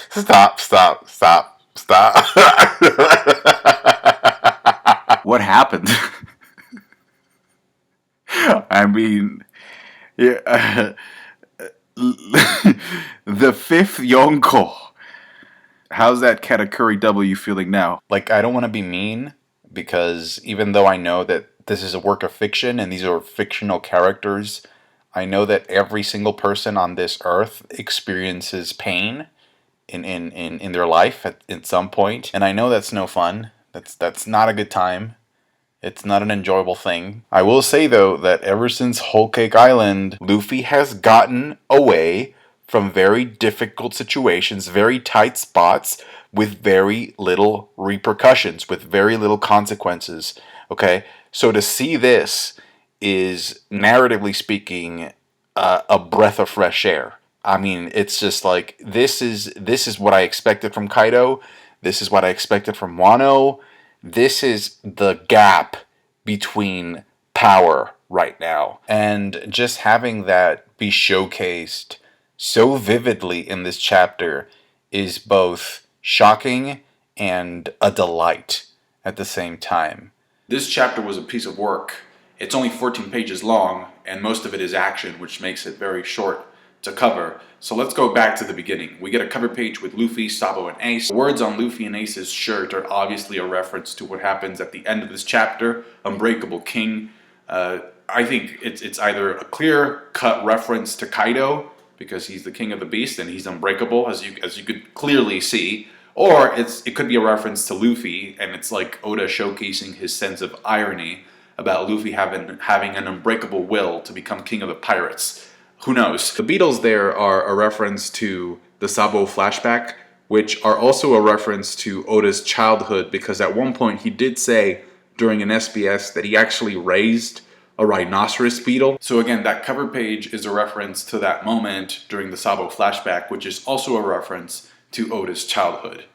Stop. What happened? I mean, yeah, the fifth Yonko. How's that Katakuri W feeling now? Like, I don't want to be mean, because even though I know that this is a work of fiction and these are fictional characters, I know that every single person on this earth experiences pain in their life at some point. And I know that's no fun. That's not a good time. It's not an enjoyable thing. I will say, though, that ever since Whole Cake Island, Luffy has gotten away from very difficult situations, very tight spots, with very little repercussions, with very little consequences. Okay? So to see this is, narratively speaking, a breath of fresh air. I mean, it's just like, this is what I expected from Kaido. This is what I expected from Wano. This is the gap between power right now. And just having that be showcased so vividly in this chapter is both shocking and a delight at the same time. This chapter was a piece of work. It's only 14 pages long, and most of it is action, which makes it very short to cover. So let's go back to the beginning. We get a cover page with Luffy, Sabo, and Ace. The words on Luffy and Ace's shirt are obviously a reference to what happens at the end of this chapter, Unbreakable King. I think it's either a clear-cut reference to Kaido, because he's the king of the beast and he's unbreakable, as you could clearly see, or it could be a reference to Luffy, and it's like Oda showcasing his sense of irony about Luffy having an unbreakable will to become king of the pirates. Who knows? The beetles there are a reference to the Sabo flashback, which are also a reference to Oda's childhood, because at one point he did say during an SBS that he actually raised a rhinoceros beetle. So again, that cover page is a reference to that moment during the Sabo flashback, which is also a reference to Oda's childhood.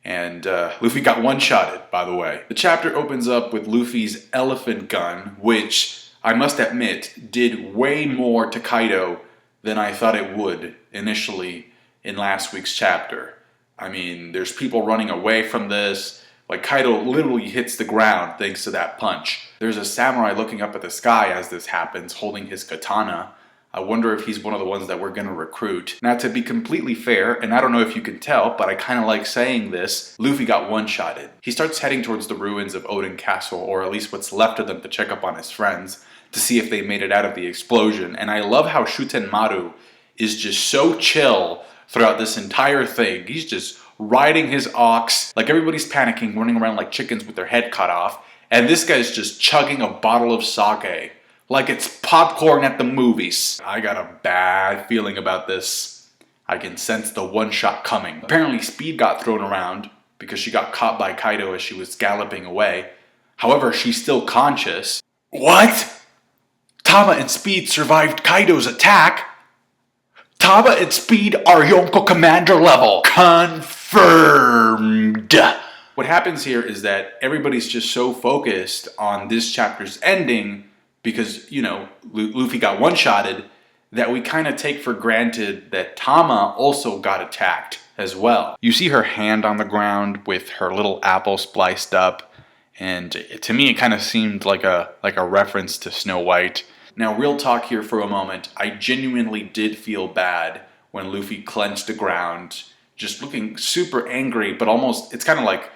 And Luffy got one-shotted, by the way. The chapter opens up with Luffy's elephant gun, which, I must admit, did way more to Kaido than I thought it would initially in last week's chapter. I mean, there's people running away from this. Like, Kaido literally hits the ground thanks to that punch. There's a samurai looking up at the sky as this happens, holding his katana. I wonder if he's one of the ones that we're going to recruit. Now, to be completely fair, and I don't know if you can tell, but I kind of like saying this, Luffy got one-shotted. He starts heading towards the ruins of Oden Castle, or at least what's left of them, to check up on his friends, to see if they made it out of the explosion. And I love how Shuten Maru is just so chill throughout this entire thing. He's just riding his ox, like everybody's panicking, running around like chickens with their head cut off, and this guy's just chugging a bottle of sake like it's popcorn at the movies. I got a bad feeling about this. I can sense the one-shot coming. Apparently Speed got thrown around because she got caught by Kaido as she was galloping away. However, she's still conscious. What? Tama and Speed survived Kaido's attack? Tama and Speed are Yonko Commander level. Confirmed. What happens here is that everybody's just so focused on this chapter's ending because, you know, Luffy got one-shotted, that we kind of take for granted that Tama also got attacked as well. You see her hand on the ground with her little apple spliced up, and to me it kind of seemed like a reference to Snow White. Now, real talk here for a moment. I genuinely did feel bad when Luffy clenched the ground, just looking super angry, but almost, it's kind of like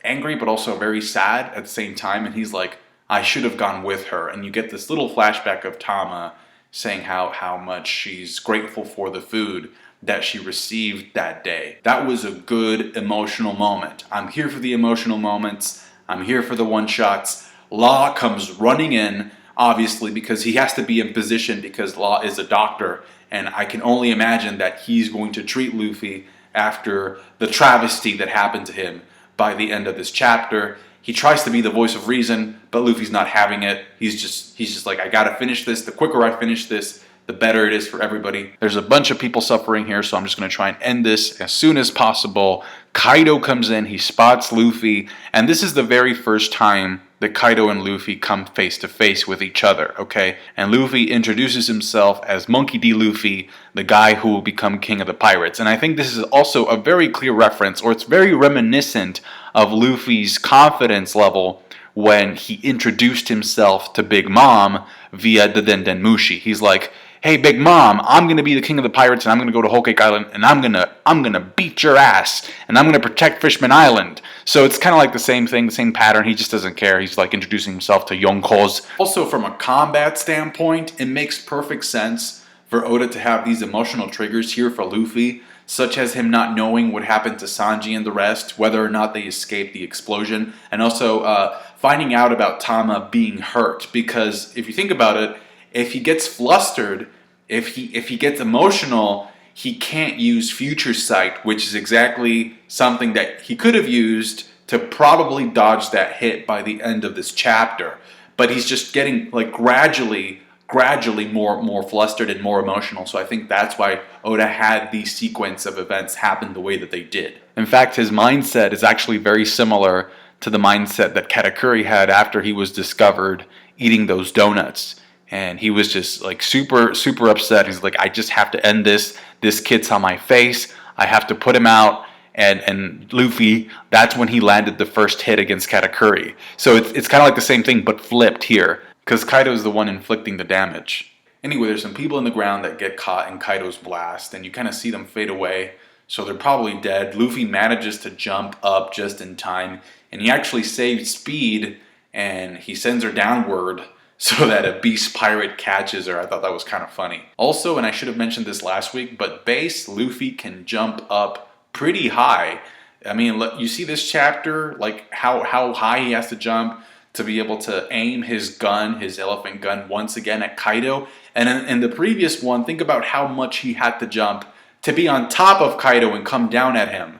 angry, but also very sad at the same time. And he's like, I should have gone with her. And you get this little flashback of Tama saying how much she's grateful for the food that she received that day. That was a good emotional moment. I'm here for the emotional moments. I'm here for the one-shots. Law comes running in, obviously, because he has to be in position because Law is a doctor. And I can only imagine that he's going to treat Luffy after the travesty that happened to him by the end of this chapter. He tries to be the voice of reason, but Luffy's not having it. He's just like, I gotta finish this. The quicker I finish this, the better it is for everybody. There's a bunch of people suffering here, so I'm just going to try and end this as soon as possible. Kaido comes in, he spots Luffy, and this is the very first time that Kaido and Luffy come face to face with each other, okay? And Luffy introduces himself as Monkey D. Luffy, the guy who will become king of the pirates. And I think this is also a very clear reference, or it's very reminiscent of Luffy's confidence level when he introduced himself to Big Mom via the Dendenmushi. He's like, hey, Big Mom, I'm going to be the king of the pirates, and I'm going to go to Whole Cake Island, and I'm going to beat your ass, and I'm going to protect Fishman Island. So it's kind of like the same thing, the same pattern. He just doesn't care. He's like introducing himself to Yonkos. Also, from a combat standpoint, it makes perfect sense for Oda to have these emotional triggers here for Luffy, such as him not knowing what happened to Sanji and the rest, whether or not they escaped the explosion, and also finding out about Tama being hurt. Because if you think about it, if he gets flustered, if he gets emotional, he can't use future sight, which is exactly something that he could have used to probably dodge that hit by the end of this chapter. But he's just getting like gradually more flustered and more emotional. So I think that's why Oda had these sequence of events happen the way that they did. In fact, his mindset is actually very similar to the mindset that Katakuri had after he was discovered eating those donuts. And he was just like super upset. He's like, I just have to end this. This kid's on my face. I have to put him out. And Luffy, that's when he landed the first hit against Katakuri. So it's kind of like the same thing, but flipped here. Because Kaido's the one inflicting the damage. Anyway, there's some people in the ground that get caught in Kaido's blast. And you kind of see them fade away. So they're probably dead. Luffy manages to jump up just in time. And he actually saved Speed. And he sends her downward so that a beast pirate catches her. I thought that was kind of funny. Also, and I should have mentioned this last week, but base Luffy can jump up pretty high. I mean, you see this chapter, like how high he has to jump to be able to aim his gun, his elephant gun, once again at Kaido. And in the previous one, think about how much he had to jump to be on top of Kaido and come down at him.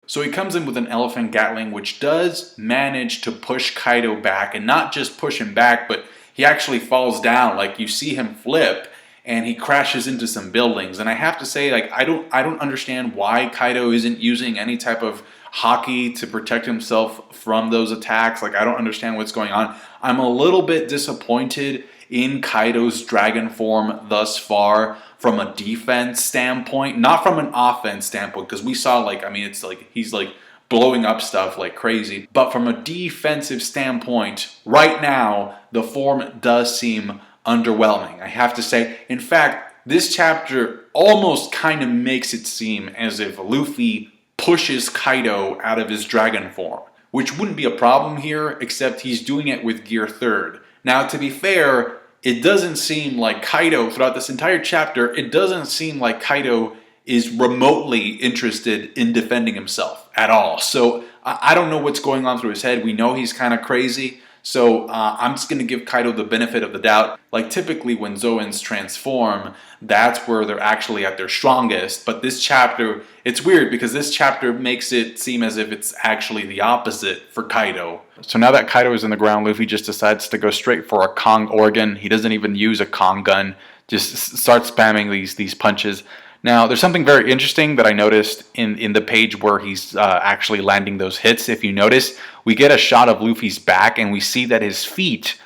So he comes in with an elephant gatling, which does manage to push Kaido back, and not just push him back, but he actually falls down. Like, you see him flip, and he crashes into some buildings. And I have to say, like, I don't understand why Kaido isn't using any type of haki to protect himself from those attacks. Like, I don't understand what's going on. I'm a little bit disappointed in Kaido's dragon form thus far from a defense standpoint, not from an offense standpoint, because we saw, like, I mean, it's like he's like blowing up stuff like crazy. But from a defensive standpoint, right now, the form does seem underwhelming, I have to say. In fact, this chapter almost kind of makes it seem as if Luffy pushes Kaido out of his dragon form, which wouldn't be a problem here, except he's doing it with Gear 3rd. Now, to be fair, it doesn't seem like Kaido, throughout this entire chapter, it doesn't seem like Kaido is remotely interested in defending himself at all. So I don't know what's going on through his head. We know he's kind of crazy. So I'm just going to give Kaido the benefit of the doubt. Like, typically when Zoans transform, that's where they're actually at their strongest. But this chapter, it's weird because this chapter makes it seem as if it's actually the opposite for Kaido. So now that Kaido is in the ground, Luffy just decides to go straight for a Kong organ. He doesn't even use a Kong gun. Just starts spamming these punches. Now, there's something very interesting that I noticed in the page where he's actually landing those hits. If you notice, we get a shot of Luffy's back, and we see that his feet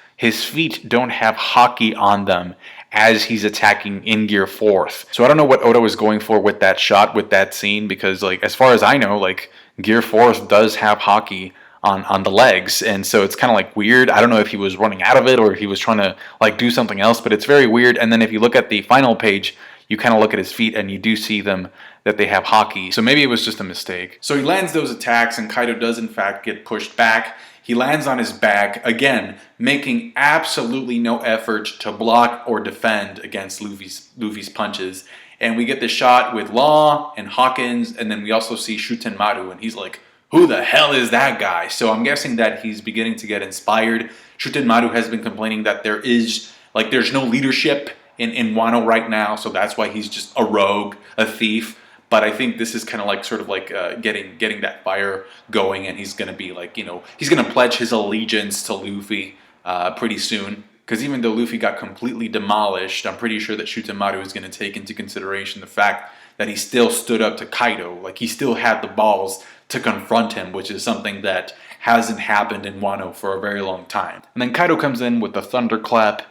don't have haki on them as he's attacking in Gear 4th. So I don't know what Oda was going for with that shot, with that scene, because, like, as far as I know, like, Gear 4th does have haki on the legs, and so it's kind of like weird. I don't know if he was running out of it or if he was trying to like do something else, but it's very weird. And then if you look at the final page, you kind of look at his feet and you do see them that they have haki. So maybe it was just a mistake. So he lands those attacks, and Kaido does in fact get pushed back. He lands on his back, again, making absolutely no effort to block or defend against Luffy's punches. And we get the shot with Law and Hawkins, and then we also see Shuten Maru, and he's like, who the hell is that guy? So I'm guessing that he's beginning to get inspired. Shuten Maru has been complaining that there's no leadership in Wano right now, so that's why he's just a rogue, a thief. But I think this is kind of like sort of like getting that fire going, and he's going to be like, he's going to pledge his allegiance to Luffy pretty soon. Because even though Luffy got completely demolished, I'm pretty sure that Shutamaru is going to take into consideration the fact that he still stood up to Kaido. Like, he still had the balls to confront him, which is something that hasn't happened in Wano for a very long time. And then Kaido comes in with the thunderclap.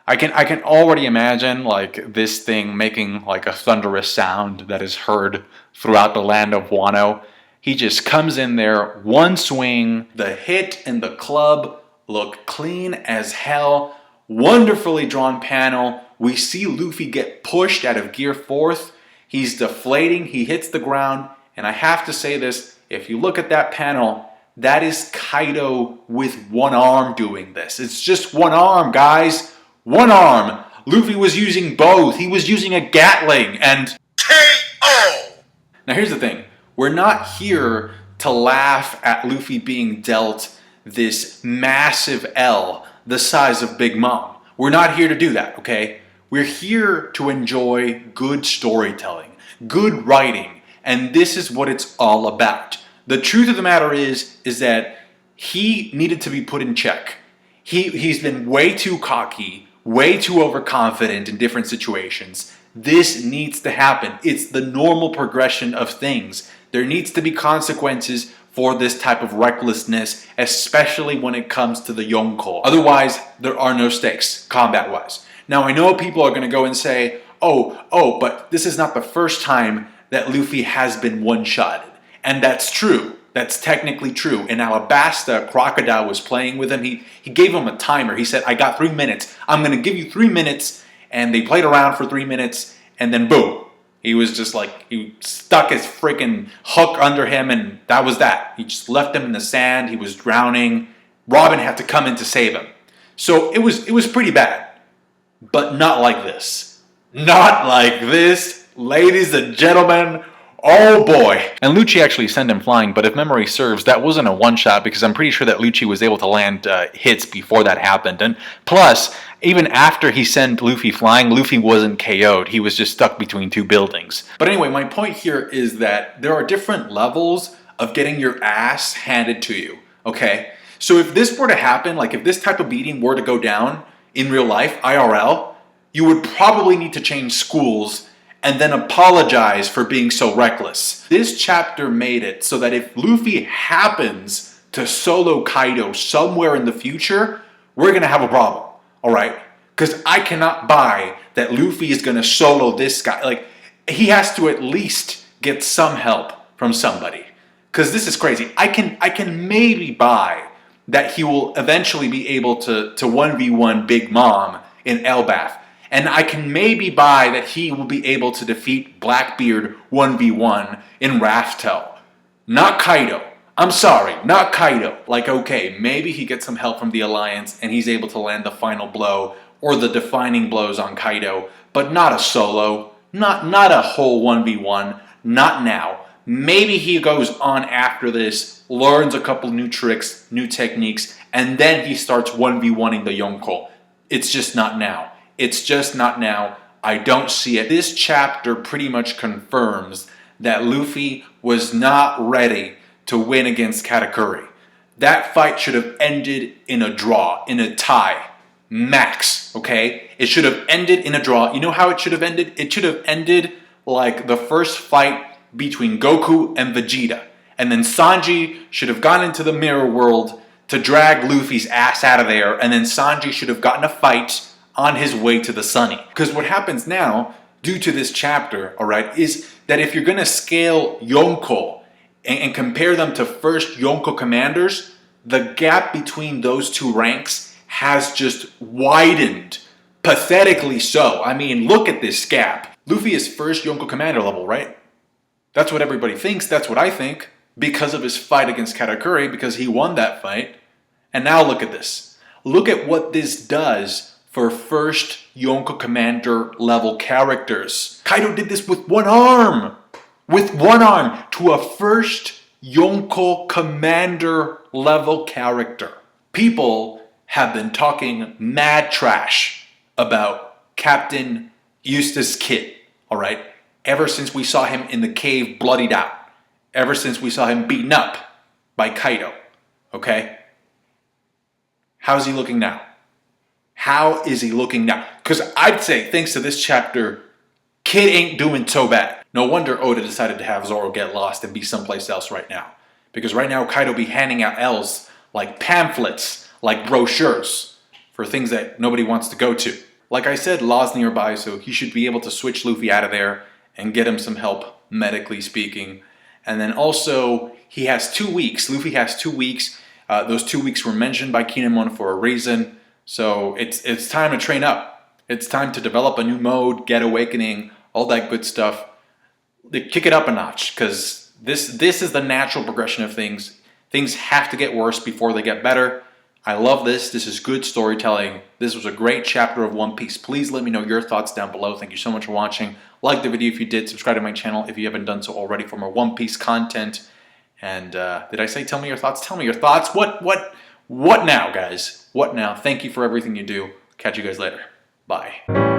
I can already imagine like this thing making like a thunderous sound that is heard throughout the land of Wano. He just comes in there, one swing, the hit and the club look clean as hell. Wonderfully drawn panel. We see Luffy get pushed out of gear 4th. He's deflating, he hits the ground, and I have to say this, if you look at that panel, that is Kaido with one arm doing this. It's just one arm, guys. One arm. Luffy was using both. He was using a Gatling and KO! Now here's the thing. We're not here to laugh at Luffy being dealt this massive L the size of Big Mom. We're not here to do that, okay? We're here to enjoy good storytelling, good writing, and this is what it's all about. The truth of the matter is that he needed to be put in check. He's been way too cocky, way too overconfident in different situations. This needs to happen. It's the normal progression of things. There needs to be consequences for this type of recklessness, especially when it comes to the Yonko. Otherwise, there are no stakes, combat-wise. Now, I know people are going to go and say, oh, but this is not the first time that Luffy has been one-shotted. And that's true. That's technically true. In Alabasta, Crocodile was playing with him. He gave him a timer. He said, I got 3 minutes. I'm going to give you 3 minutes. And they played around for 3 minutes, and then boom. He was just like, he stuck his freaking hook under him, and that was that. He just left him in the sand. He was drowning. Robin had to come in to save him. So it was pretty bad. But not like this. Not like this, ladies and gentlemen. Oh boy. And Lucci actually sent him flying, but if memory serves, that wasn't a one-shot because I'm pretty sure that Lucci was able to land hits before that happened. And plus, even after he sent Luffy flying, Luffy wasn't KO'd. He was just stuck between two buildings. But anyway, my point here is that there are different levels of getting your ass handed to you, okay? So if this were to happen, like if this type of beating were to go down in real life, IRL, you would probably need to change schools and then apologize for being so reckless. This chapter made it so that if Luffy happens to solo Kaido somewhere in the future, we're going to have a problem, all right? Because I cannot buy that Luffy is going to solo this guy. Like, he has to at least get some help from somebody. Because this is crazy. I can maybe buy that he will eventually be able to 1v1 Big Mom in Elbaf. And I can maybe buy that he will be able to defeat Blackbeard 1v1 in Raftel. Not Kaido. I'm sorry, not Kaido. Like, okay, maybe he gets some help from the Alliance and he's able to land the final blow or the defining blows on Kaido, but not a solo. Not a whole 1v1. Not now. Maybe he goes on after this, learns a couple new tricks, new techniques, and then he starts 1v1ing the Yonko. It's just not now. It's just not now. I don't see it. This chapter pretty much confirms that Luffy was not ready to win against Katakuri. That fight should have ended in a draw, in a tie. Max, okay? It should have ended in a draw. You know how it should have ended? It should have ended like the first fight between Goku and Vegeta. And then Sanji should have gone into the mirror world to drag Luffy's ass out of there. And then Sanji should have gotten a fight on his way to the Sunny. Because what happens now, due to this chapter, all right, is that if you're going to scale Yonko and compare them to first Yonko commanders, the gap between those two ranks has just widened. Pathetically so. I mean, look at this gap. Luffy is first Yonko commander level, right? That's what everybody thinks. That's what I think. Because of his fight against Katakuri, because he won that fight. And now look at this. Look at what this does for first Yonko Commander level characters. Kaido did this with one arm. With one arm to a first Yonko Commander level character. People have been talking mad trash about Captain Eustace Kid, all right? Ever since we saw him in the cave bloodied out. Ever since we saw him beaten up by Kaido, okay? How's he looking now? How is he looking now? Because I'd say, thanks to this chapter, Kid ain't doing so bad. No wonder Oda decided to have Zoro get lost and be someplace else right now. Because right now, Kaido be handing out L's like pamphlets, like brochures, for things that nobody wants to go to. Like I said, Law's nearby, so he should be able to switch Luffy out of there and get him some help, medically speaking. And then also, he has 2 weeks. Luffy has 2 weeks. Those 2 weeks were mentioned by Kinemon for a reason. So it's time to train up. It's time to develop a new mode, get awakening, all that good stuff. Kick it up a notch, because this is the natural progression of things. Things have to get worse before they get better. I love this. This is good storytelling. This was a great chapter of One Piece. Please let me know your thoughts down below. Thank you so much for watching. Like the video if you did. Subscribe to my channel if you haven't done so already for more One Piece content. And did I say tell me your thoughts? Tell me your thoughts. What now, guys? What now? Thank you for everything you do. Catch you guys later. Bye.